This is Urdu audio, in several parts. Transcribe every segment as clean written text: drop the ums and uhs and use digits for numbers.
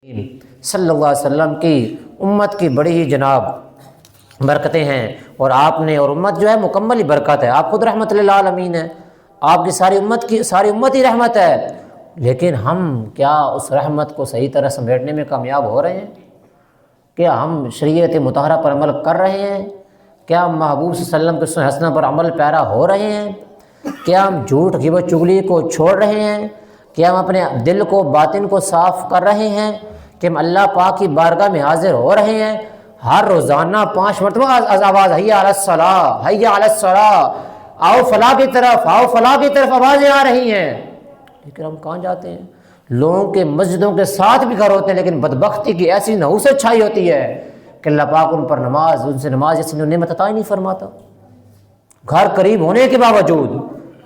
صلی اللہ علیہ وسلم کی امت کی بڑی ہی جناب برکتیں ہیں، اور آپ نے اور امت جو ہے مکمل ہی برکت ہے، آپ خود رحمت للعالمین ہیں، آپ کی ساری امت ہی رحمت ہے، لیکن ہم کیا اس رحمت کو صحیح طرح سمیٹنے میں کامیاب ہو رہے ہیں؟ کیا ہم شریعت مطہرہ پر عمل کر رہے ہیں؟ کیا ہم محبوب صلی اللہ علیہ وسلم کے سنت حسنہ پر عمل پیرا ہو رہے ہیں؟ کیا ہم جھوٹ غیبت چغلی کو چھوڑ رہے ہیں؟ کیا ہم اپنے دل کو باطن کو صاف کر رہے ہیں کہ ہم اللہ پاک کی بارگاہ میں حاضر ہو رہے ہیں؟ ہر روزانہ 5 مرتبہ آواز حی علی الصلاۃ، حی علی الصلاۃ، آؤ فلاح کی طرف، آؤ فلاح کی طرف آوازیں آ رہی ہیں، لیکن ہم کہاں جاتے ہیں؟ لوگوں کے مسجدوں کے ساتھ بھی گھر ہوتے ہیں، لیکن بدبختی کی ایسی نحوست چھائی ہوتی ہے کہ اللہ پاک ان پر ان سے نماز جیسی نعمت عطا ہی نہیں فرماتا، گھر قریب ہونے کے باوجود۔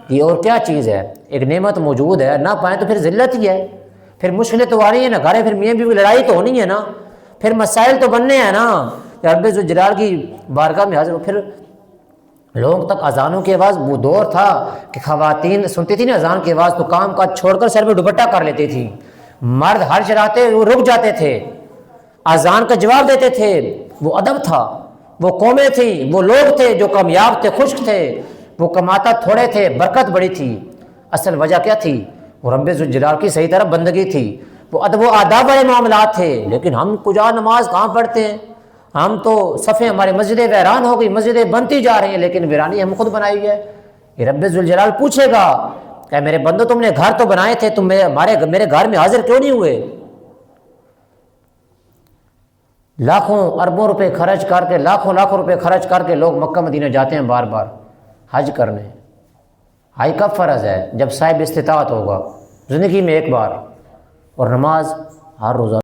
یہ اور کیا چیز ہے؟ ایک نعمت موجود ہے، نہ پائیں تو پھر ذلت ہی ہے، پھر مشکلیں تو آ رہی ہیں نا، گھر ہے پھر میاں بیوی لڑائی تو ہونی ہے نا، پھر مسائل تو بننے ہیں نا، رب ذوالجلال کی بارگاہ میں حاضر ہو۔ پھر لوگوں تک اذانوں کی آواز، وہ دور تھا کہ خواتین سنتی تھی نا اذان کی آواز تو کام کاج چھوڑ کر سر میں دوپٹہ کر لیتی تھی، مرد ہر چلاتے وہ رک جاتے تھے، اذان کا جواب دیتے تھے، وہ ادب تھا، وہ قومیں تھیں، وہ لوگ تھے جو کامیاب تھے، خشک تھے، وہ کماتا تھوڑے تھے، برکت بڑی تھی۔ اصل وجہ کیا تھی؟ وہ رب ذوالجلال کی صحیح طرح بندگی تھی، وہ ادب و آداب والے معاملات تھے، لیکن ہم کجا نماز کہاں پڑھتے ہیں؟ ہم تو صفیں ہماری مسجدیں ویران ہو گئی، مسجدیں بنتی جا رہی ہیں، لیکن ویرانی ہم خود بنائی ہے۔ یہ رب ذوالجلال پوچھے گا کہ میرے بندو تم نے گھر تو بنائے تھے، تم میرے گھر میں حاضر کیوں نہیں ہوئے؟ لاکھوں اربوں روپے خرچ کر کے، لاکھوں روپے خرچ کر کے لوگ مکہ مدینہ جاتے ہیں بار بار حج کرنے۔ حج کب فرض ہے؟ جب صاحب استطاعت ہوگا، زندگی میں ایک بار، اور نماز ہر روزہ